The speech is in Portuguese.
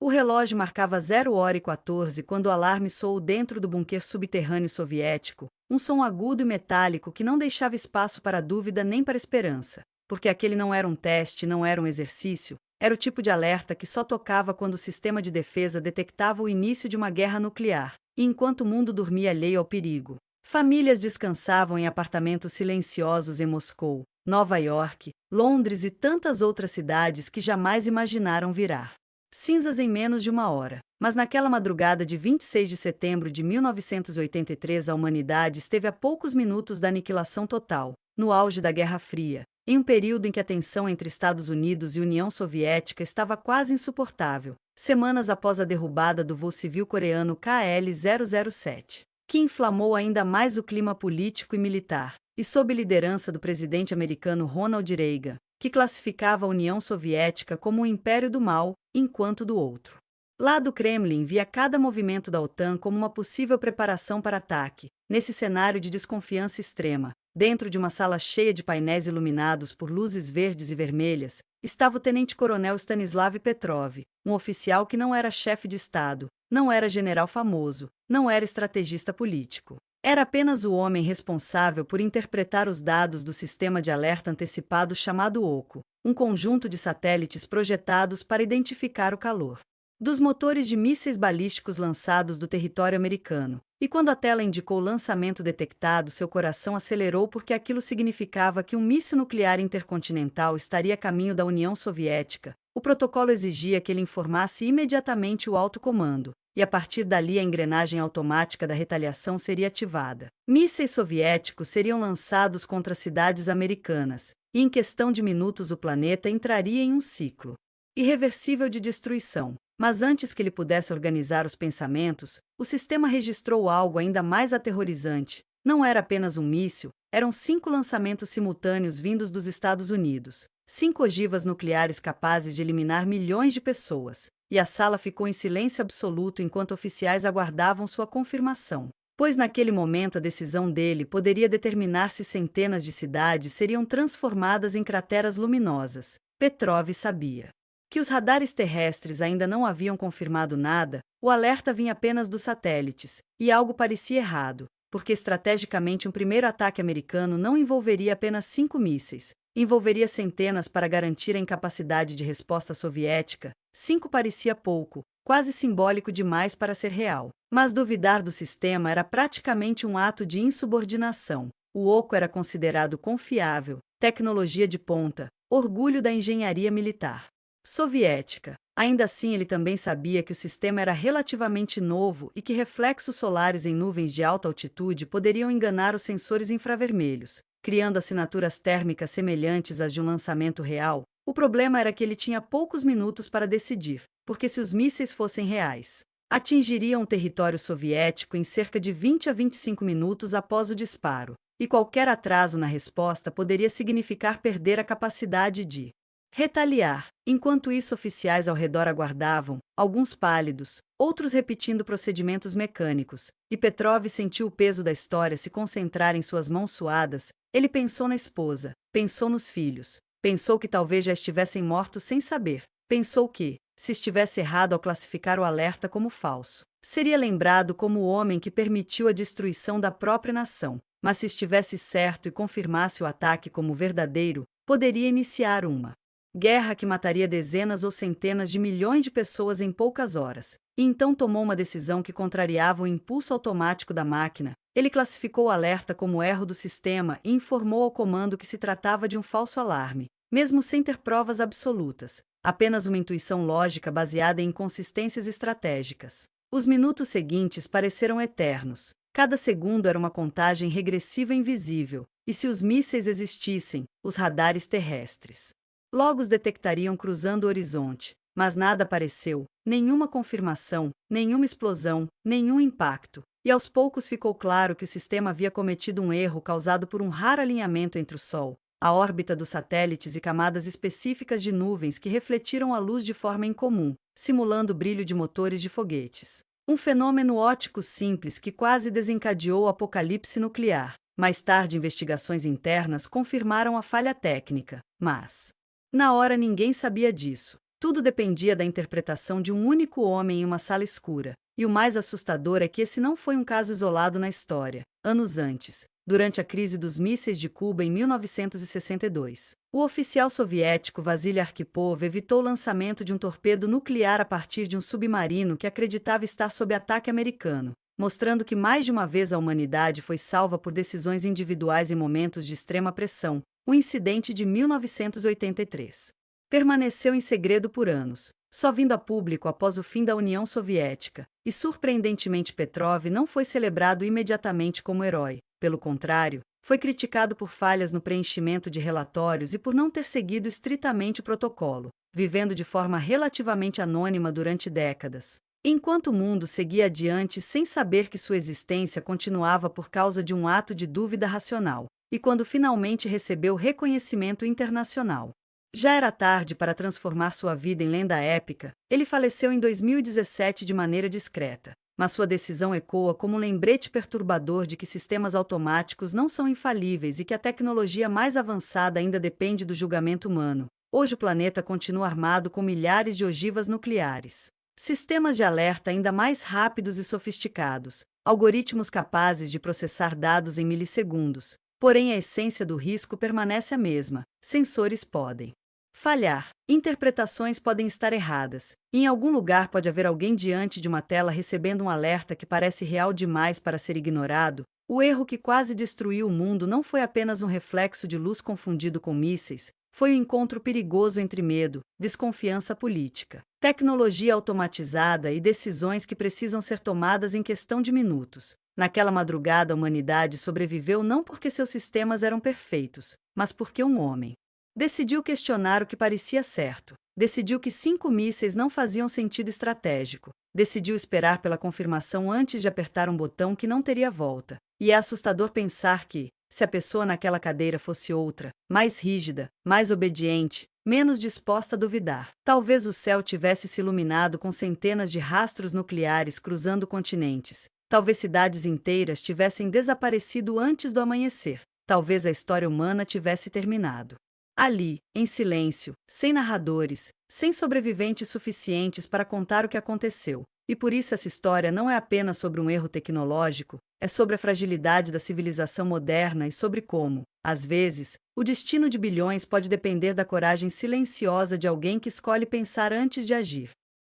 O relógio marcava 0h14 quando o alarme soou dentro do bunker subterrâneo soviético, um som agudo e metálico que não deixava espaço para dúvida nem para esperança. Porque aquele não era um teste, não era um exercício, era o tipo de alerta que só tocava quando o sistema de defesa detectava o início de uma guerra nuclear, e enquanto o mundo dormia alheio ao perigo. Famílias descansavam em apartamentos silenciosos em Moscou, Nova York, Londres e tantas outras cidades que jamais imaginaram virar cinzas em menos de uma hora. Mas naquela madrugada de 26 de setembro de 1983 a humanidade esteve a poucos minutos da aniquilação total, no auge da Guerra Fria, em um período em que a tensão entre Estados Unidos e União Soviética estava quase insuportável, semanas após a derrubada do voo civil coreano KL-007, que inflamou ainda mais o clima político e militar, e sob liderança do presidente americano Ronald Reagan, que classificava a União Soviética como um império do mal, enquanto do outro. Lá do Kremlin via cada movimento da OTAN como uma possível preparação para ataque. Nesse cenário de desconfiança extrema, dentro de uma sala cheia de painéis iluminados por luzes verdes e vermelhas, estava o tenente-coronel Stanislav Petrov, um oficial que não era chefe de Estado, não era general famoso, não era estrategista político. Era apenas o homem responsável por interpretar os dados do sistema de alerta antecipado chamado OCO, um conjunto de satélites projetados para identificar o calor dos motores de mísseis balísticos lançados do território americano. E quando a tela indicou lançamento detectado, seu coração acelerou porque aquilo significava que um míssil nuclear intercontinental estaria a caminho da União Soviética. O protocolo exigia que ele informasse imediatamente o alto comando, e a partir dali a engrenagem automática da retaliação seria ativada. Mísseis soviéticos seriam lançados contra cidades americanas, e em questão de minutos o planeta entraria em um ciclo irreversível de destruição. Mas antes que ele pudesse organizar os pensamentos, o sistema registrou algo ainda mais aterrorizante. Não era apenas um míssil, eram 5 lançamentos simultâneos vindos dos Estados Unidos, 5 ogivas nucleares capazes de eliminar milhões de pessoas, e a sala ficou em silêncio absoluto enquanto oficiais aguardavam sua confirmação. Pois naquele momento a decisão dele poderia determinar se centenas de cidades seriam transformadas em crateras luminosas. Petrov sabia que os radares terrestres ainda não haviam confirmado nada, o alerta vinha apenas dos satélites, e algo parecia errado, porque estrategicamente um primeiro ataque americano não envolveria apenas 5 mísseis, envolveria centenas para garantir a incapacidade de resposta soviética. 5 parecia pouco, quase simbólico demais para ser real. Mas duvidar do sistema era praticamente um ato de insubordinação. O OCO era considerado confiável, tecnologia de ponta, orgulho da engenharia militar soviética. Ainda assim, ele também sabia que o sistema era relativamente novo e que reflexos solares em nuvens de alta altitude poderiam enganar os sensores infravermelhos, criando assinaturas térmicas semelhantes às de um lançamento real. O problema era que ele tinha poucos minutos para decidir, porque se os mísseis fossem reais, atingiriam o território soviético em cerca de 20 a 25 minutos após o disparo, e qualquer atraso na resposta poderia significar perder a capacidade de retaliar. Enquanto isso, oficiais ao redor aguardavam, alguns pálidos, outros repetindo procedimentos mecânicos, e Petrov sentiu o peso da história se concentrar em suas mãos suadas. Ele pensou na esposa, pensou nos filhos, pensou que talvez já estivessem mortos sem saber, pensou que, se estivesse errado ao classificar o alerta como falso, seria lembrado como o homem que permitiu a destruição da própria nação, mas se estivesse certo e confirmasse o ataque como verdadeiro, poderia iniciar uma guerra que mataria dezenas ou centenas de milhões de pessoas em poucas horas. E então tomou uma decisão que contrariava o impulso automático da máquina. Ele classificou o alerta como erro do sistema e informou ao comando que se tratava de um falso alarme, mesmo sem ter provas absolutas, apenas uma intuição lógica baseada em inconsistências estratégicas. Os minutos seguintes pareceram eternos. Cada segundo era uma contagem regressiva invisível, e se os mísseis existissem, os radares terrestres logo os detectariam cruzando o horizonte, mas nada apareceu, nenhuma confirmação, nenhuma explosão, nenhum impacto, e aos poucos ficou claro que o sistema havia cometido um erro causado por um raro alinhamento entre o Sol, a órbita dos satélites e camadas específicas de nuvens que refletiram a luz de forma incomum, simulando o brilho de motores de foguetes. Um fenômeno óptico simples que quase desencadeou o apocalipse nuclear. Mais tarde, investigações internas confirmaram a falha técnica, mas na hora ninguém sabia disso. Tudo dependia da interpretação de um único homem em uma sala escura. E o mais assustador é que esse não foi um caso isolado na história. Anos antes, durante a crise dos mísseis de Cuba em 1962, o oficial soviético Vassily Arkhipov evitou o lançamento de um torpedo nuclear a partir de um submarino que acreditava estar sob ataque americano, mostrando que mais de uma vez a humanidade foi salva por decisões individuais em momentos de extrema pressão. O incidente de 1983 permaneceu em segredo por anos, só vindo a público após o fim da União Soviética, e surpreendentemente Petrov não foi celebrado imediatamente como herói. Pelo contrário, foi criticado por falhas no preenchimento de relatórios e por não ter seguido estritamente o protocolo, vivendo de forma relativamente anônima durante décadas. Enquanto o mundo seguia adiante sem saber que sua existência continuava por causa de um ato de dúvida racional, e quando finalmente recebeu reconhecimento internacional. Já era tarde para transformar sua vida em lenda épica. Ele faleceu em 2017 de maneira discreta, mas sua decisão ecoa como um lembrete perturbador de que sistemas automáticos não são infalíveis e que a tecnologia mais avançada ainda depende do julgamento humano. Hoje o planeta continua armado com milhares de ogivas nucleares, sistemas de alerta ainda mais rápidos e sofisticados, algoritmos capazes de processar dados em milissegundos. Porém, a essência do risco permanece a mesma. Sensores podem falhar, interpretações podem estar erradas, e em algum lugar pode haver alguém diante de uma tela recebendo um alerta que parece real demais para ser ignorado. O erro que quase destruiu o mundo não foi apenas um reflexo de luz confundido com mísseis, foi um encontro perigoso entre medo, desconfiança política, tecnologia automatizada e decisões que precisam ser tomadas em questão de minutos. Naquela madrugada, a humanidade sobreviveu não porque seus sistemas eram perfeitos, mas porque um homem decidiu questionar o que parecia certo. Decidiu que 5 mísseis não faziam sentido estratégico. Decidiu esperar pela confirmação antes de apertar um botão que não teria volta. E é assustador pensar que, se a pessoa naquela cadeira fosse outra, mais rígida, mais obediente, menos disposta a duvidar, talvez o céu tivesse se iluminado com centenas de rastros nucleares cruzando continentes. Talvez cidades inteiras tivessem desaparecido antes do amanhecer. Talvez a história humana tivesse terminado ali, em silêncio, sem narradores, sem sobreviventes suficientes para contar o que aconteceu. E por isso essa história não é apenas sobre um erro tecnológico, é sobre a fragilidade da civilização moderna e sobre como, às vezes, o destino de bilhões pode depender da coragem silenciosa de alguém que escolhe pensar antes de agir.